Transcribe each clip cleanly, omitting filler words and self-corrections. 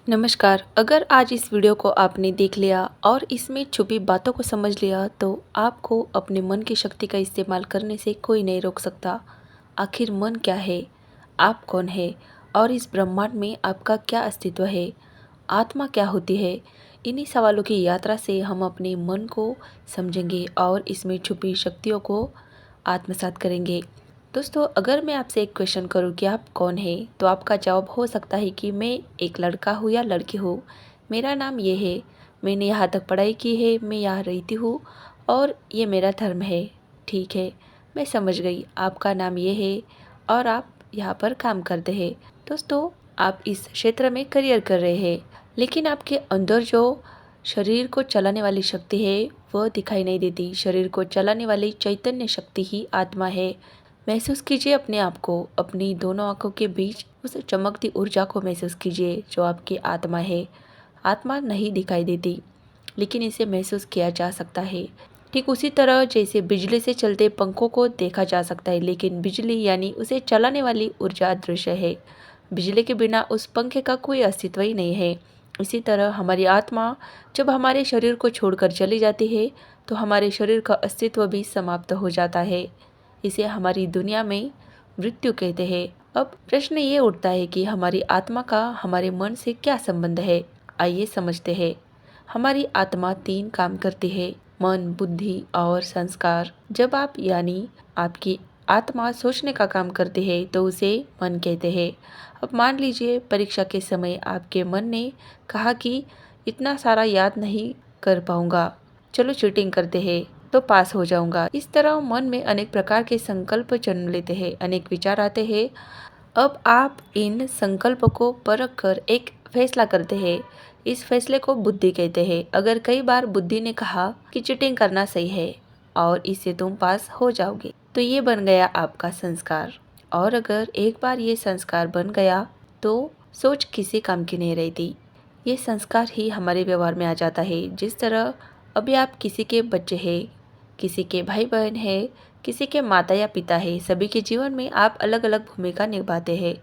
नमस्कार। अगर आज इस वीडियो को आपने देख लिया और इसमें छुपी बातों को समझ लिया तो आपको अपने मन की शक्ति का इस्तेमाल करने से कोई नहीं रोक सकता। आखिर मन क्या है? आप कौन है? और इस ब्रह्मांड में आपका क्या अस्तित्व है? आत्मा क्या होती है? इन्हीं सवालों की यात्रा से हम अपने मन को समझेंगे और इसमें छुपी शक्तियों को आत्मसात करेंगे। दोस्तों, अगर मैं आपसे एक क्वेश्चन करूं कि आप कौन हैं, तो आपका जवाब हो सकता है कि मैं एक लड़का हूं या लड़की हूं, मेरा नाम ये है, मैंने यहाँ तक पढ़ाई की है, मैं यहाँ रहती हूँ और ये मेरा धर्म है। ठीक है, मैं समझ गई, आपका नाम ये है और आप यहाँ पर काम करते हैं। दोस्तों, आप इस क्षेत्र में करियर कर रहे हैं, लेकिन आपके अंदर जो शरीर को चलाने वाली शक्ति है वह दिखाई नहीं देती। शरीर को चलाने वाली चैतन्य शक्ति ही आत्मा है। महसूस कीजिए अपने आप को, अपनी दोनों आंखों के बीच उस चमकती ऊर्जा को महसूस कीजिए जो आपकी आत्मा है। आत्मा नहीं दिखाई देती, लेकिन इसे महसूस किया जा सकता है। ठीक उसी तरह जैसे बिजली से चलते पंखों को देखा जा सकता है, लेकिन बिजली यानी उसे चलाने वाली ऊर्जा अदृश्य है। बिजली के बिना उस पंखे का कोई अस्तित्व ही नहीं है। इसी तरह हमारी आत्मा जब हमारे शरीर को छोड़कर चली जाती है तो हमारे शरीर का अस्तित्व भी समाप्त हो जाता है। इसे हमारी दुनिया में मृत्यु कहते हैं। अब प्रश्न ये उठता है कि हमारी आत्मा का हमारे मन से क्या संबंध है। आइए समझते हैं। हमारी आत्मा 3 काम करती है: मन, बुद्धि और संस्कार। जब आप यानी आपकी आत्मा सोचने का काम करती है तो उसे मन कहते हैं। अब मान लीजिए परीक्षा के समय आपके मन ने कहा कि इतना सारा याद नहीं कर पाऊंगा, चलो चीटिंग करते हैं तो पास हो जाऊंगा। इस तरह मन में अनेक प्रकार के संकल्प जन्म लेते हैं, अनेक विचार आते हैं। अब आप इन संकल्प को परख कर एक फैसला करते हैं। इस फैसले को बुद्धि कहते हैं। अगर कई बार बुद्धि ने कहा कि चीटिंग करना सही है और इससे तुम पास हो जाओगे, तो ये बन गया आपका संस्कार। और अगर एक बार ये संस्कार बन गया तो सोच किसी काम की नहीं रहती। ये संस्कार ही हमारे व्यवहार में आ जाता है। जिस तरह अभी आप किसी के बच्चे हैं, किसी के भाई बहन है, किसी के माता या पिता है, सभी के जीवन में आप अलग अलग भूमिका निभाते हैं।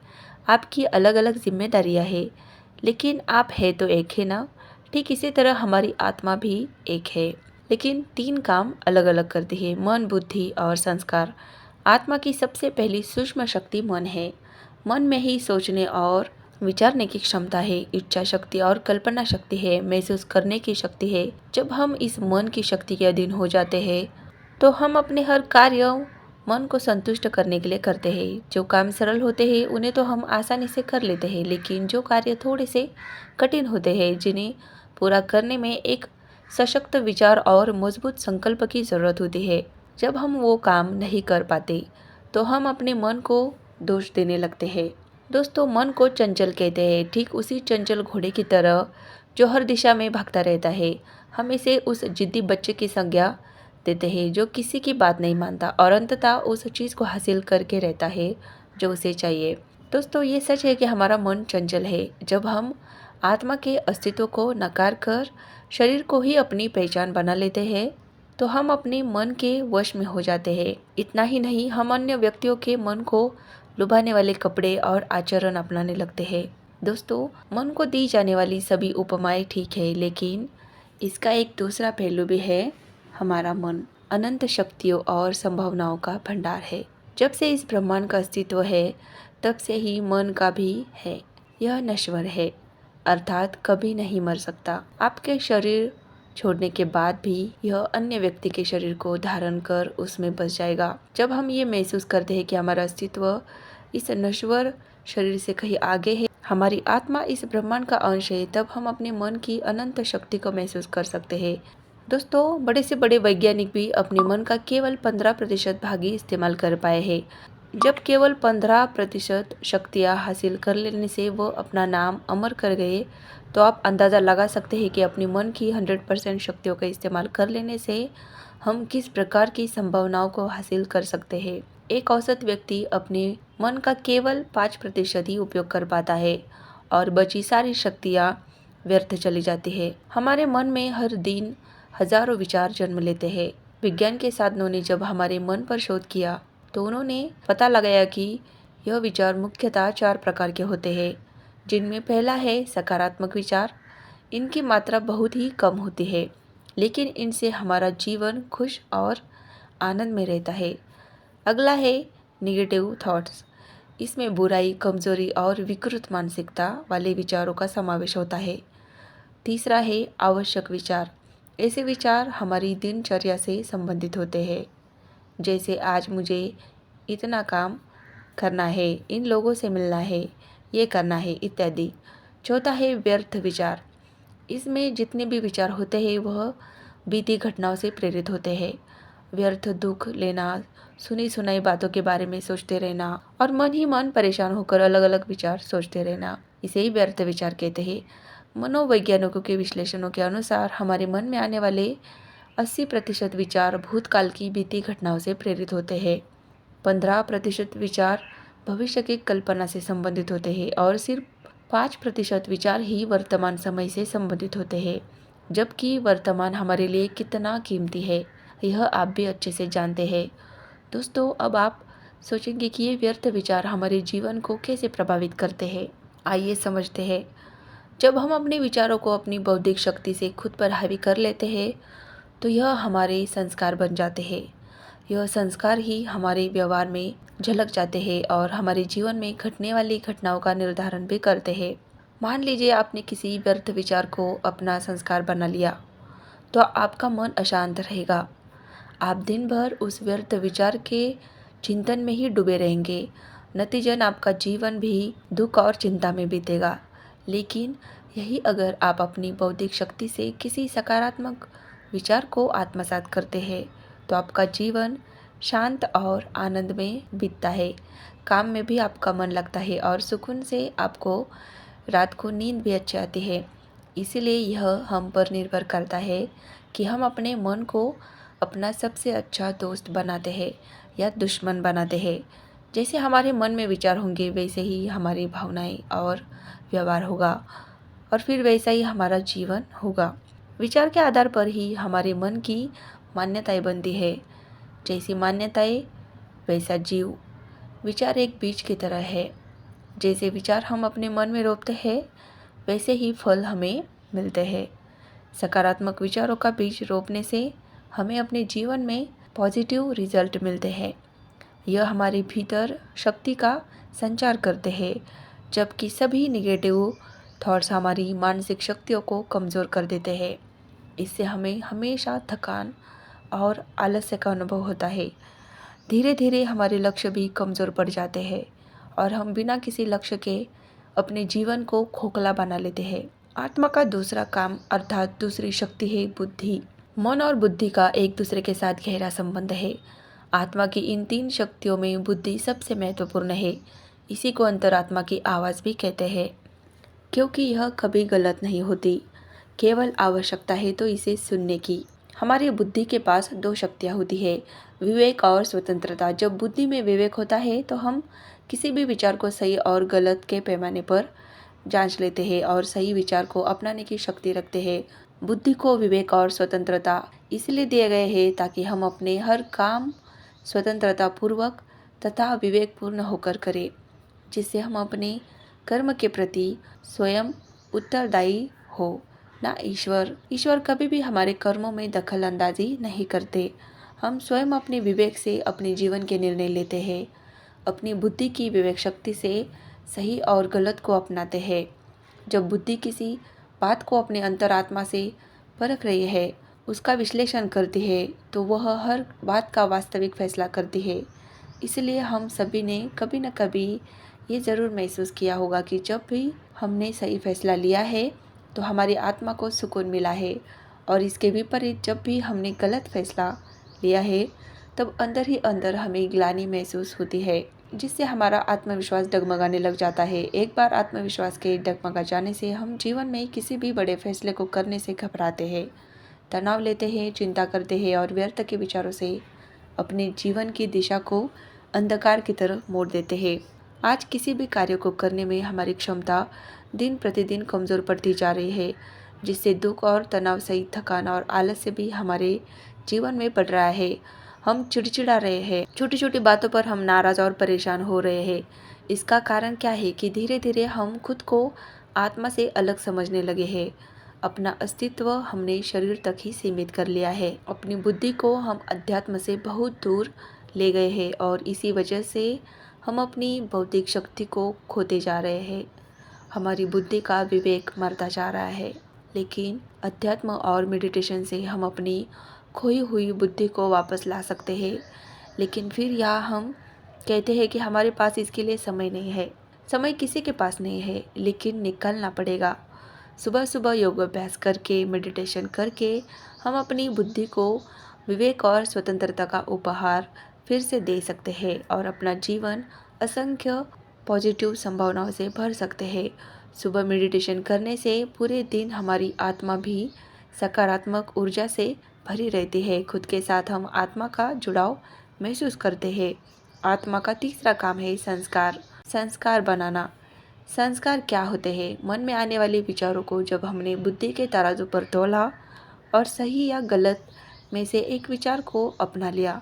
आपकी अलग अलग जिम्मेदारियां हैं, लेकिन आप है तो एक है ना। ठीक इसी तरह हमारी आत्मा भी एक है, लेकिन 3 काम अलग अलग करती है: मन, बुद्धि और संस्कार। आत्मा की सबसे पहली सूक्ष्म शक्ति मन है। मन में ही सोचने और विचारने की क्षमता है, इच्छा शक्ति और कल्पना शक्ति है, महसूस करने की शक्ति है। जब हम इस मन की शक्ति के अधीन हो जाते हैं तो हम अपने हर कार्य मन को संतुष्ट करने के लिए करते हैं। जो काम सरल होते हैं उन्हें तो हम आसानी से कर लेते हैं, लेकिन जो कार्य थोड़े से कठिन होते हैं, जिन्हें पूरा करने में एक सशक्त विचार और मजबूत संकल्प की जरूरत होती है, जब हम वो काम नहीं कर पाते तो हम अपने मन को दोष देने लगते हैं। दोस्तों, मन को चंचल कहते हैं, ठीक उसी चंचल घोड़े की तरह जो हर दिशा में भागता रहता है। हम इसे उस जिद्दी बच्चे की संज्ञा देते हैं जो किसी की बात नहीं मानता और अंततः उस चीज़ को हासिल करके रहता है जो उसे चाहिए। दोस्तों, ये सच है कि हमारा मन चंचल है। जब हम आत्मा के अस्तित्व को नकार कर शरीर को ही अपनी पहचान बना लेते हैं तो हम अपने मन के वश में हो जाते हैं। इतना ही नहीं, हम अन्य व्यक्तियों के मन को लुभाने वाले कपड़े और आचरण अपनाने लगते हैं। दोस्तों, मन को दी जाने वाली सभी उपमाएं ठीक है, लेकिन इसका एक दूसरा पहलू भी है। हमारा मन अनंत शक्तियों और संभावनाओं का भंडार है। जब से इस ब्रह्मांड का अस्तित्व है तब से ही मन का भी है। यह नश्वर है, अर्थात कभी नहीं मर सकता। आपके शरीर छोड़ने के बाद भी यह अन्य व्यक्ति के शरीर को धारण कर उसमें बस जाएगा। जब हम ये महसूस करते हैं कि हमारा अस्तित्व इस नश्वर शरीर से कहीं आगे है, हमारी आत्मा इस ब्रह्मांड का अंश है, तब हम अपने मन की अनंत शक्ति को महसूस कर सकते हैं। दोस्तों, बड़े से बड़े वैज्ञानिक भी अपने मन का केवल 15% भाग ही इस्तेमाल कर पाए हैं। जब केवल 15% शक्तियाँ हासिल कर लेने से वो अपना नाम अमर कर गए, तो आप अंदाज़ा लगा सकते हैं कि अपने मन की 100% शक्तियों का इस्तेमाल कर लेने से हम किस प्रकार की संभावनाओं को हासिल कर सकते हैं। एक औसत व्यक्ति अपने मन का केवल 5% ही उपयोग कर पाता है और बची सारी शक्तियाँ व्यर्थ चली जाती है। हमारे मन में हर दिन हजारों विचार जन्म लेते हैं। विज्ञान के साधनों ने जब हमारे मन पर शोध किया तो उन्होंने पता लगाया कि यह विचार मुख्यतः 4 प्रकार के होते हैं: जिनमें पहला है सकारात्मक विचार। इनकी मात्रा बहुत ही कम होती है, लेकिन इनसे हमारा जीवन खुश और आनंद में रहता है। अगला है निगेटिव थॉट्स। इसमें बुराई, कमजोरी और विकृत मानसिकता वाले विचारों का समावेश होता है। तीसरा है आवश्यक विचार। ऐसे विचार हमारी दिनचर्या से संबंधित होते हैं, जैसे आज मुझे इतना काम करना है, इन लोगों से मिलना है, ये करना है इत्यादि। चौथा है व्यर्थ विचार। इसमें जितने भी विचार होते हैं वह बीती घटनाओं से प्रेरित होते हैं। व्यर्थ दुख लेना, सुनी सुनाई बातों के बारे में सोचते रहना और मन ही मन परेशान होकर अलग अलग विचार सोचते रहना, इसे ही व्यर्थ विचार कहते हैं। मनोवैज्ञानिकों के विश्लेषणों के अनुसार हमारे मन में आने वाले 80% विचार भूतकाल की बीती घटनाओं से प्रेरित होते हैं। 15% विचार भविष्य की कल्पना से संबंधित होते हैं और सिर्फ 5% विचार ही वर्तमान समय से संबंधित होते हैं। जबकि वर्तमान हमारे लिए कितना कीमती है, यह आप भी अच्छे से जानते हैं। दोस्तों, अब आप सोचेंगे कि ये व्यर्थ विचार हमारे जीवन को कैसे प्रभावित करते हैं। आइए समझते हैं। जब हम अपने विचारों को अपनी बौद्धिक शक्ति से खुद पर हावी कर लेते हैं, तो यह हमारे संस्कार बन जाते हैं। यह संस्कार ही हमारे व्यवहार में झलक जाते हैं और हमारे जीवन में घटने वाली घटनाओं का निर्धारण भी करते हैं। मान लीजिए आपने किसी व्यर्थ विचार को अपना संस्कार बना लिया, तो आपका मन अशांत रहेगा। आप दिन भर उस व्यर्थ विचार के चिंतन में ही डूबे रहेंगे। नतीजन आपका जीवन भी दुख और चिंता में बीतेगा। लेकिन यही अगर आप अपनी बौद्धिक शक्ति से किसी सकारात्मक विचार को आत्मसात करते हैं, तो आपका जीवन शांत और आनंद में बीतता है। काम में भी आपका मन लगता है और सुकून से आपको रात को नींद भी अच्छी आती है। इसीलिए यह हम पर निर्भर करता है कि हम अपने मन को अपना सबसे अच्छा दोस्त बनाते हैं या दुश्मन बनाते हैं। जैसे हमारे मन में विचार होंगे, वैसे ही हमारी भावनाएं और व्यवहार होगा और फिर वैसा ही हमारा जीवन होगा। विचार के आधार पर ही हमारे मन की मान्यताएं बनती है। जैसी मान्यताएं वैसा जीव। विचार एक बीज की तरह है। जैसे विचार हम अपने मन में रोपते हैं, वैसे ही फल हमें मिलते हैं। सकारात्मक विचारों का बीज रोपने से हमें अपने जीवन में पॉजिटिव रिजल्ट मिलते हैं। यह हमारे भीतर शक्ति का संचार करते हैं, जबकि सभी निगेटिव थॉट्स हमारी मानसिक शक्तियों को कमज़ोर कर देते हैं। इससे हमें हमेशा थकान और आलस्य का अनुभव होता है। धीरे धीरे हमारे लक्ष्य भी कमज़ोर पड़ जाते हैं और हम बिना किसी लक्ष्य के अपने जीवन को खोखला बना लेते हैं। आत्मा का दूसरा काम अर्थात दूसरी शक्ति है बुद्धि। मन और बुद्धि का एक दूसरे के साथ गहरा संबंध है। आत्मा की इन 3 शक्तियों में बुद्धि सबसे महत्वपूर्ण है। इसी को अंतरात्मा की आवाज़ भी कहते हैं, क्योंकि यह कभी गलत नहीं होती। केवल आवश्यकता है तो इसे सुनने की। हमारी बुद्धि के पास 2 शक्तियाँ होती है, विवेक और स्वतंत्रता। जब बुद्धि में विवेक होता है तो हम किसी भी विचार को सही और गलत के पैमाने पर जांच लेते हैं और सही विचार को अपनाने की शक्ति रखते हैं। बुद्धि को विवेक और स्वतंत्रता इसलिए दिए गए हैं ताकि हम अपने हर काम स्वतंत्रता पूर्वक तथा विवेकपूर्ण होकर करें, जिससे हम अपने कर्म के प्रति स्वयं उत्तरदायी हो, ना ईश्वर। ईश्वर कभी भी हमारे कर्मों में दखल अंदाजी नहीं करते। हम स्वयं अपने विवेक से अपने जीवन के निर्णय लेते हैं। अपनी बुद्धि की विवेक शक्ति से सही और गलत को अपनाते हैं। जब बुद्धि किसी बात को अपने अंतरात्मा से परख रही है, उसका विश्लेषण करती है, तो वह हर बात का वास्तविक फैसला करती है। इसलिए हम सभी ने कभी न कभी ये ज़रूर महसूस किया होगा कि जब भी हमने सही फैसला लिया है तो हमारी आत्मा को सुकून मिला है, और इसके विपरीत जब भी हमने गलत फैसला लिया है तब अंदर ही अंदर हमें ग्लानि महसूस होती है, जिससे हमारा आत्मविश्वास डगमगाने लग जाता है। एक बार आत्मविश्वास के डगमगा जाने से हम जीवन में किसी भी बड़े फैसले को करने से घबराते हैं, तनाव लेते हैं, चिंता करते हैं और व्यर्थ के विचारों से अपने जीवन की दिशा को अंधकार की तरफ मोड़ देते हैं। आज किसी भी कार्य को करने में हमारी क्षमता दिन प्रतिदिन कमज़ोर पड़ती जा रही है, जिससे दुख और तनाव सहित थकान और आलस्य भी हमारे जीवन में बढ़ रहा है। हम चिड़चिड़ा रहे हैं, छोटी छोटी बातों पर हम नाराज़ और परेशान हो रहे हैं। इसका कारण क्या है कि धीरे धीरे हम खुद को आत्मा से अलग समझने लगे हैं। अपना अस्तित्व हमने शरीर तक ही सीमित कर लिया है। अपनी बुद्धि को हम अध्यात्म से बहुत दूर ले गए हैं और इसी वजह से हम अपनी भौतिक शक्ति को खोते जा रहे हैं। हमारी बुद्धि का विवेक मरता जा रहा है। लेकिन अध्यात्म और मेडिटेशन से हम अपनी खोई हुई बुद्धि को वापस ला सकते हैं। लेकिन फिर यहाँ हम कहते हैं कि हमारे पास इसके लिए समय नहीं है। समय किसी के पास नहीं है, लेकिन निकालना पड़ेगा। सुबह सुबह योग अभ्यास करके, मेडिटेशन करके हम अपनी बुद्धि को विवेक और स्वतंत्रता का उपहार फिर से दे सकते हैं और अपना जीवन असंख्य पॉजिटिव संभावनाओं से भर सकते हैं। सुबह मेडिटेशन करने से पूरे दिन हमारी आत्मा भी सकारात्मक ऊर्जा से भरी रहती है। खुद के साथ हम आत्मा का जुड़ाव महसूस करते हैं। आत्मा का तीसरा काम है संस्कार। संस्कार बनाना। संस्कार क्या होते हैं? मन में आने वाले विचारों को जब हमने बुद्धि के तराजू पर तौला और सही या गलत में से एक विचार को अपना लिया,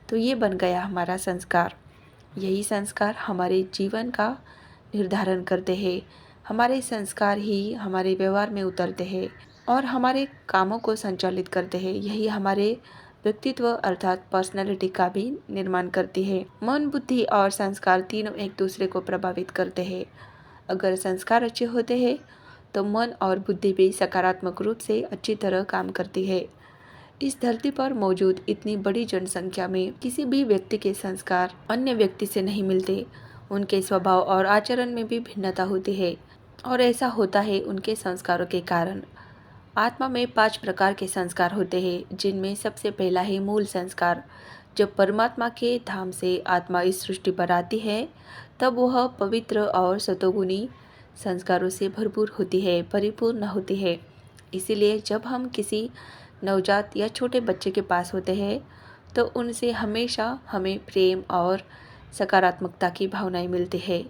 तो ये बन गया हमारा संस्कार। यही संस्कार हमारे जीवन का निर्धारण करते हैं। हमारे संस्कार ही हमारे व्यवहार में उतरते हैं और हमारे कामों को संचालित करते हैं। यही हमारे व्यक्तित्व अर्थात पर्सनैलिटी का भी निर्माण करती है। मन, बुद्धि और संस्कार तीनों एक दूसरे को प्रभावित करते हैं। अगर संस्कार अच्छे होते हैं तो मन और बुद्धि भी सकारात्मक रूप से अच्छी तरह काम करती है। इस धरती पर मौजूद इतनी बड़ी जनसंख्या में किसी भी व्यक्ति के संस्कार अन्य व्यक्ति से नहीं मिलते। उनके स्वभाव और आचरण में भी भिन्नता होती है और ऐसा होता है उनके संस्कारों के कारण। आत्मा में 5 प्रकार के संस्कार होते हैं, जिनमें सबसे पहला है मूल संस्कार। जब परमात्मा के धाम से आत्मा इस सृष्टि पर आती है, तब वह पवित्र और सतोगुणी संस्कारों से भरपूर होती है, परिपूर्ण होती है। इसीलिए जब हम किसी नवजात या छोटे बच्चे के पास होते हैं, तो उनसे हमेशा हमें प्रेम और सकारात्मकता की भावनाएं मिलती है,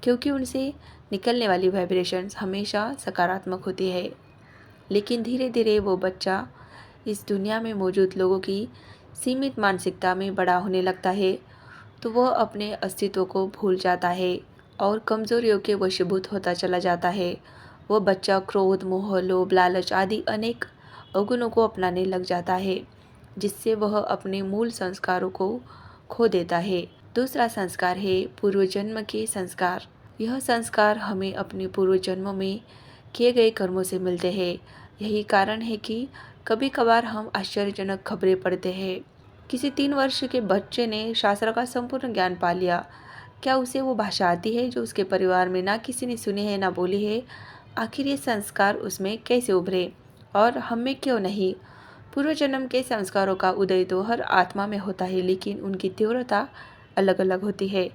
क्योंकि उनसे निकलने वाली वाइब्रेशंस हमेशा सकारात्मक होती है। लेकिन धीरे धीरे वो बच्चा इस दुनिया में मौजूद लोगों की सीमित मानसिकता में बड़ा होने लगता है, तो वह अपने अस्तित्व को भूल जाता है और कमजोरियों के वशीभूत होता चला जाता है। वह बच्चा क्रोध, मोह, लोभ, लालच आदि अनेक अवगुणों को अपनाने लग जाता है, जिससे वह अपने मूल संस्कारों को खो देता है। दूसरा संस्कार है पूर्व जन्म के संस्कार। यह संस्कार हमें अपने पूर्व जन्म में किए गए कर्मों से मिलते हैं। यही कारण है कि कभी कभार हम आश्चर्यजनक खबरें पढ़ते हैं। किसी 3 वर्ष के बच्चे ने शास्त्र का संपूर्ण ज्ञान पा लिया। क्या उसे वो भाषा आती है जो उसके परिवार में ना किसी ने सुनी है ना बोली है? आखिर ये संस्कार उसमें कैसे उभरे और हम में क्यों नहीं? पूर्व जन्म के संस्कारों का उदय तो हर आत्मा में होता है, लेकिन उनकी तीव्रता अलग अलग होती है।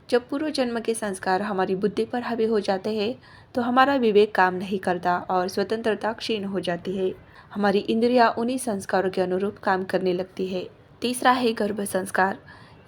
जब पूर्व जन्म के संस्कार हमारी बुद्धि पर हावी हो जाते हैं, तो हमारा विवेक काम नहीं करता और स्वतंत्रता क्षीण हो जाती है। हमारी इंद्रियां उन्हीं संस्कारों के अनुरूप काम करने लगती है। तीसरा है गर्भ संस्कार।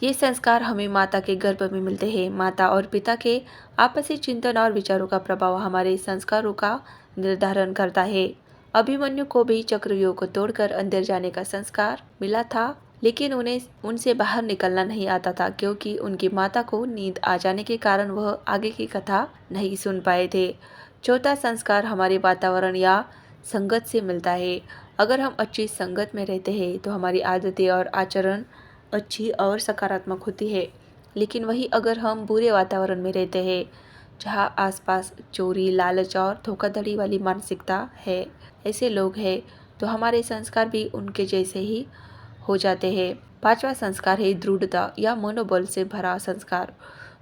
ये संस्कार हमें माता के गर्भ में मिलते हैं। माता और पिता के आपसी चिंतन और विचारों का प्रभाव हमारे संस्कारों का निर्धारण करता है। अभिमन्यु को भी चक्रव्यूह को तोड़कर अंदर जाने का संस्कार मिला था, लेकिन उन्हें उनसे बाहर निकलना नहीं आता था, क्योंकि उनकी माता को नींद आ जाने के कारण वह आगे की कथा नहीं सुन पाए थे। चौथा संस्कार हमारे वातावरण या संगत से मिलता है। अगर हम अच्छी संगत में रहते हैं तो हमारी आदतें और आचरण अच्छी और सकारात्मक होती है। लेकिन वही अगर हम बुरे वातावरण में रहते हैं, जहाँ आसपास चोरी, लालच और धोखाधड़ी वाली मानसिकता है, ऐसे लोग हैं, तो हमारे संस्कार भी उनके जैसे ही हो जाते हैं। पांचवा संस्कार है दृढ़ता या मनोबल से भरा संस्कार।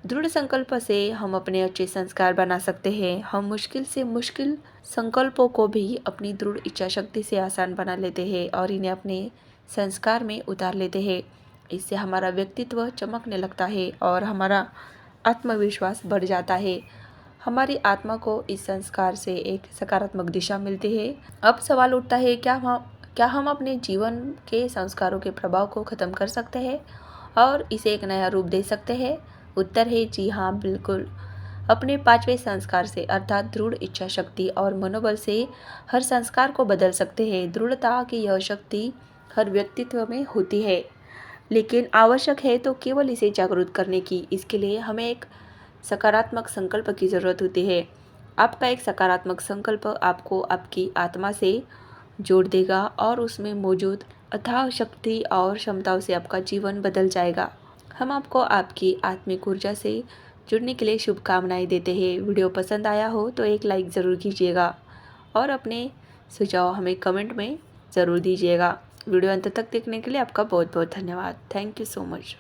दृढ़ संकल्प से हम अपने अच्छे संस्कार बना सकते हैं। हम मुश्किल से मुश्किल संकल्पों को भी अपनी दृढ़ इच्छा शक्ति से आसान बना लेते हैं और इन्हें अपने संस्कार में उतार लेते हैं। इससे हमारा व्यक्तित्व चमकने लगता है और हमारा आत्मविश्वास बढ़ जाता है। हमारी आत्मा को इस संस्कार से एक सकारात्मक दिशा मिलती है। अब सवाल उठता है, क्या हम अपने जीवन के संस्कारों के प्रभाव को खत्म कर सकते हैं और इसे एक नया रूप दे सकते हैं? उत्तर है जी हाँ, बिल्कुल। अपने 5वें संस्कार से अर्थात दृढ़ इच्छा शक्ति और मनोबल से हर संस्कार को बदल सकते हैं। दृढ़ता की यह शक्ति हर व्यक्तित्व में होती है, लेकिन आवश्यक है तो केवल इसे जागरूक करने की। इसके लिए हमें एक सकारात्मक संकल्प की ज़रूरत होती है। आपका एक सकारात्मक संकल्प आपको आपकी आत्मा से जोड़ देगा और उसमें मौजूद अथाह शक्ति और क्षमताओं से आपका जीवन बदल जाएगा। हम आपको आपकी आत्मिक ऊर्जा से जुड़ने के लिए शुभकामनाएं देते हैं। वीडियो पसंद आया हो तो एक लाइक ज़रूर कीजिएगा और अपने सुझाव हमें कमेंट में ज़रूर दीजिएगा। वीडियो अंत तक देखने के लिए आपका बहुत बहुत धन्यवाद। Thank you so much.